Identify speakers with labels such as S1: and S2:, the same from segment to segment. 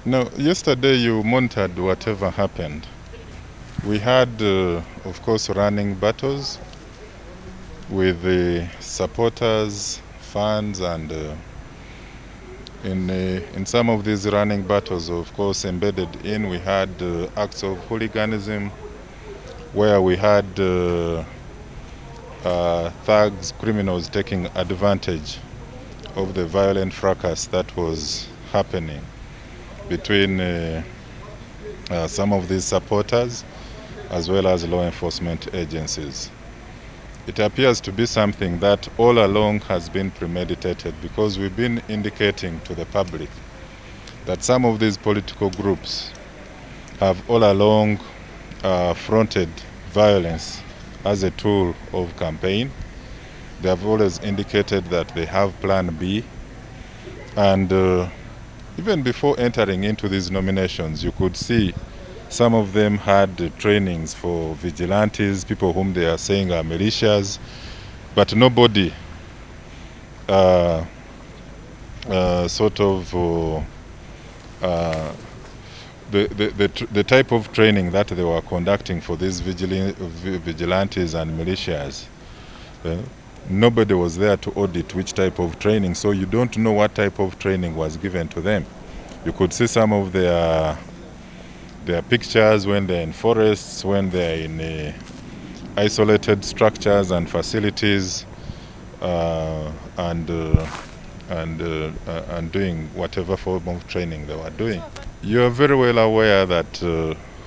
S1: No, yesterday you monitored whatever happened. We had, of course, running battles with the supporters, fans, and in some of these running battles, of course, embedded in, we had acts of hooliganism, where we had thugs, criminals taking advantage of the violent fracas that was happening between some of these supporters as well as law enforcement agencies. It appears to be something that all along has been premeditated, because we've been indicating to the public that some of these political groups have all along fronted violence as a tool of campaign. They have always indicated that they have Plan B, and even before entering into these nominations, you could see some of them had trainings for vigilantes, people whom they are saying are militias, but nobody the type of training that they were conducting for these vigilantes and militias. Nobody was there to audit which type of training, so you don't know what type of training was given to them. You could see some of their pictures when they're in forests, when they're in isolated structures and facilities, and doing whatever form of training they were doing. You are very well aware that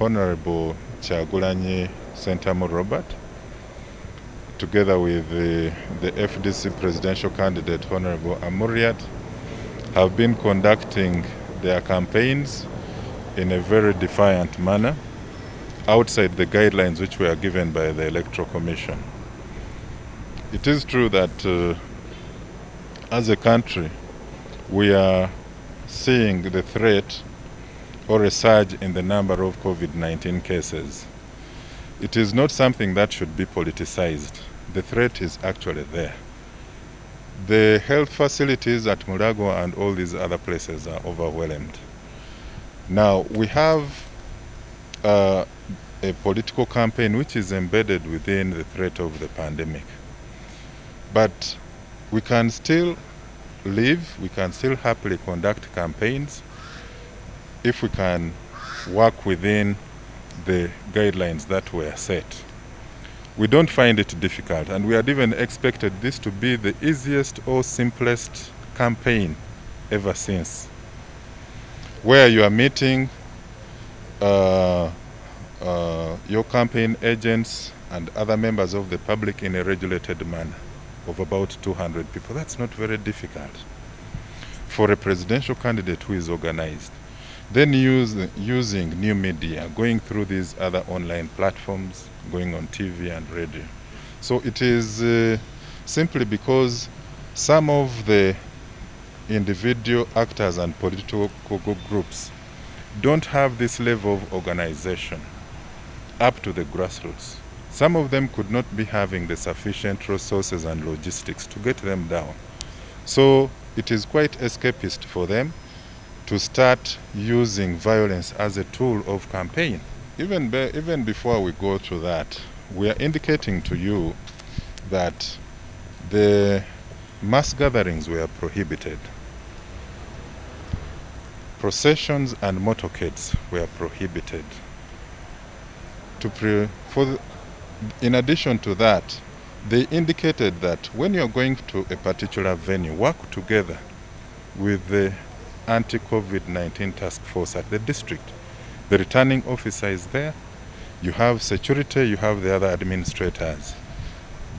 S1: Honorable Kyagulanyi Sentamu Robert, together with the FDC presidential candidate Honorable Amuriat, have been conducting their campaigns in a very defiant manner, outside the guidelines which were given by the Electoral Commission. It is true that as a country, we are seeing the threat or a surge in the number of COVID-19 cases. It is not something that should be politicized. The threat is actually there. The health facilities at Mulago and all these other places are overwhelmed. Now, we have a political campaign which is embedded within the threat of the pandemic. But we can still live, we can still happily conduct campaigns if we can work within the guidelines that were set. We don't find it difficult, and we had even expected this to be the easiest or simplest campaign ever since, where you are meeting your campaign agents and other members of the public in a regulated manner of about 200 people. That's not very difficult for a presidential candidate who is organized. Then using new media, going through these other online platforms, going on TV and radio. So it is simply because some of the individual actors and political groups don't have this level of organization up to the grassroots. Some of them could not be having the sufficient resources and logistics to get them down. So it is quite escapist for them to start using violence as a tool of campaign. Even before we go to that, we are indicating to you that the mass gatherings were prohibited. Processions and motorcades were prohibited. In addition to that, they indicated that when you're going to a particular venue, work together with the anti-COVID-19 task force at the district. The returning officer is there, you have security, you have the other administrators.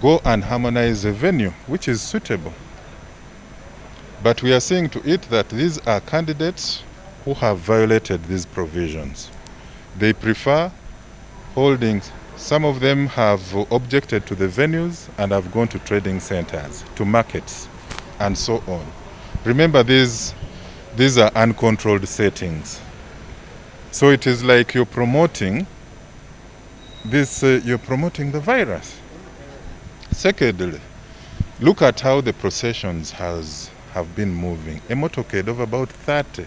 S1: Go and harmonize a venue which is suitable. But we are seeing to it that these are candidates who have violated these provisions. They prefer holding, some of them have objected to the venues and have gone to trading centers, to markets, and so on. Remember, these are uncontrolled settings. So it is like you're promoting you're promoting the virus. Secondly, look at how the processions have been moving. A motorcade of about 30.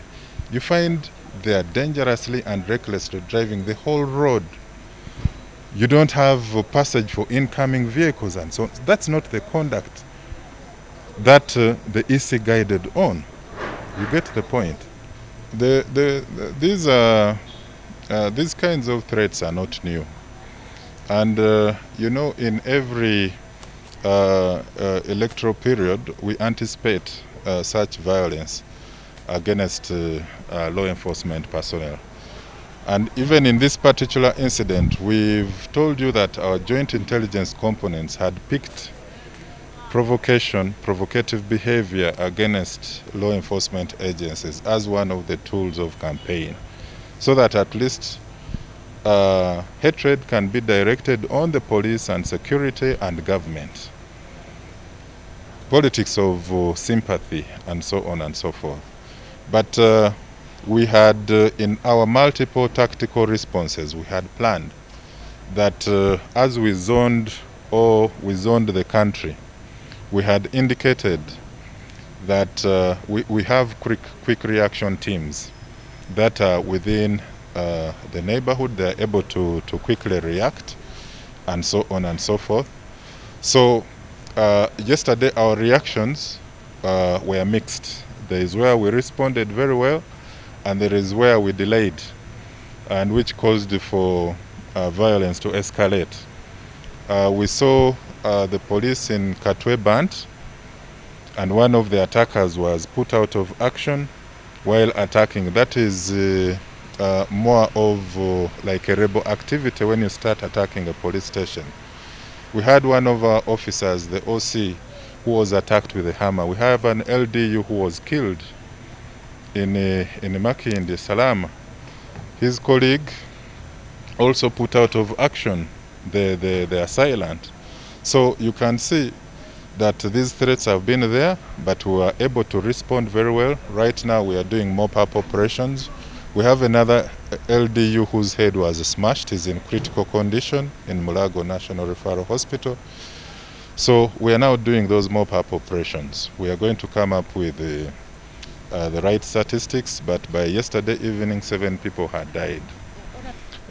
S1: You find they are dangerously and recklessly driving the whole road. You don't have a passage for incoming vehicles and so on. That's not the conduct that the EC guided on. You get the point. These kinds of threats are not new. And you know, in every electoral period, we anticipate such violence against law enforcement personnel. And even in this particular incident, we've told you that our joint intelligence components had picked provocative behavior against law enforcement agencies as one of the tools of campaign, so that at least hatred can be directed on the police and security and government. Politics of sympathy and so on and so forth. But we had, in our multiple tactical responses, we had planned that as we zoned the country, we had indicated that we have quick reaction teams that are within the neighborhood. They are able to quickly react and so on and so forth. So yesterday our reactions were mixed. There is where we responded very well, and there is where we delayed, and which caused for violence to escalate. We saw the police in Katwe burnt, and one of the attackers was put out of action while attacking. That is more of like a rebel activity when you start attacking a police station. We had one of our officers, the OC, who was attacked with a hammer. We have an LDU who was killed in Makindi, Salama. His colleague also put out of action the assailant. So you can see that these threats have been there, but we were able to respond very well. Right now we are doing mop-up operations. We have another LDU whose head was smashed. He's in critical condition in Mulago National Referral Hospital. So we are now doing those mop-up operations. We are going to come up with the right statistics, but by yesterday evening, 7 people had died.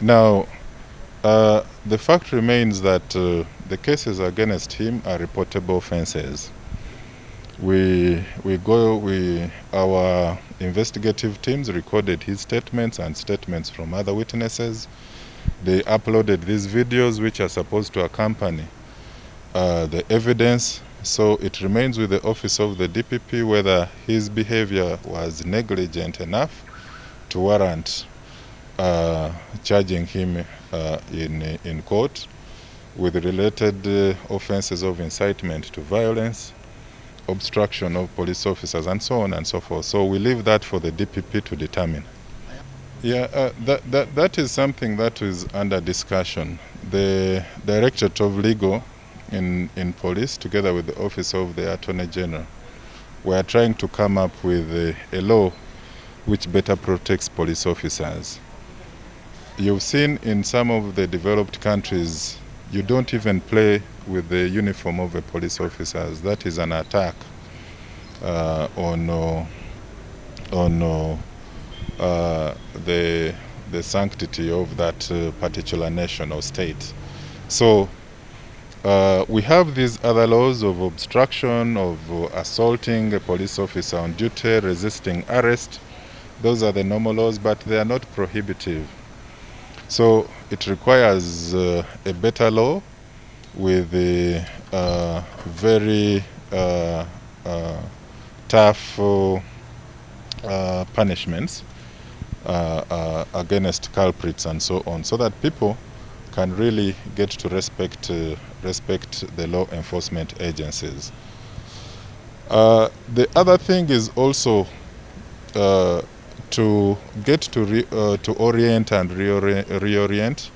S1: Now, the fact remains that the cases against him are reportable offenses. Our investigative teams recorded his statements and statements from other witnesses. They uploaded these videos which are supposed to accompany the evidence. So it remains with the office of the DPP whether his behavior was negligent enough to warrant charging him in court with related offenses of incitement to violence, obstruction of police officers, and so on and so forth. So we leave that for the DPP to determine. Yeah, that is something that is under discussion. The Directorate of Legal in police, together with the Office of the Attorney General, we are trying to come up with a law which better protects police officers. You've seen in some of the developed countries, you don't even play with the uniform of the police officers. That is an attack on the sanctity of that particular nation or state. So we have these other laws of obstruction, of assaulting a police officer on duty, resisting arrest. Those are the normal laws, but they are not prohibitive. So it requires a better law with very tough punishments against culprits and so on, so that people can really get to respect the law enforcement agencies. The other thing is also to get to orient and reorient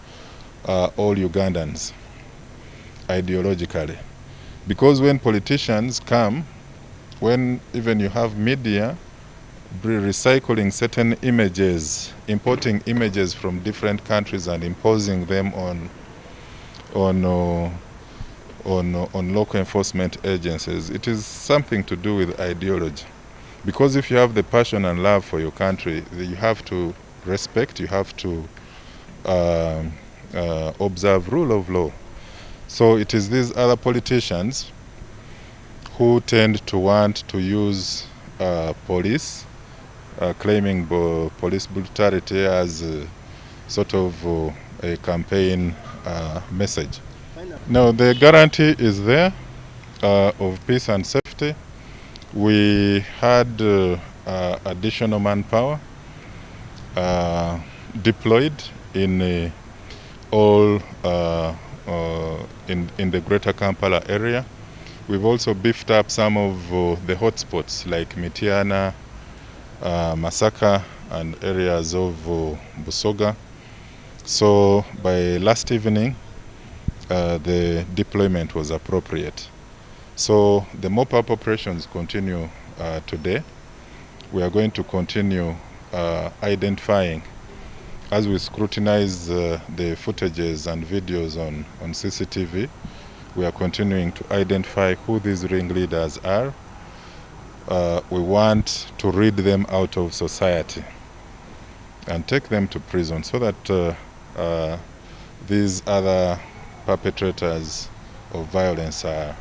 S1: all Ugandans ideologically, because when politicians come, when even you have media recycling certain images, importing images from different countries and imposing them on local enforcement agencies, it is something to do with ideology. Because if you have the passion and love for your country, you have to respect, you have to observe rule of law. So it is these other politicians who tend to want to use police, claiming police brutality as sort of a campaign message. Now the guarantee is there of peace and safety. We had additional manpower deployed in all in the greater Kampala area. We've also beefed up some of the hotspots like Mitiana, Masaka, and areas of Busoga. So by last evening, the deployment was appropriate. So the mop-up operations continue today. We are going to continue identifying, as we scrutinize the footages and videos on CCTV, we are continuing to identify who these ringleaders are. We want to rid them out of society and take them to prison so that these other perpetrators of violence are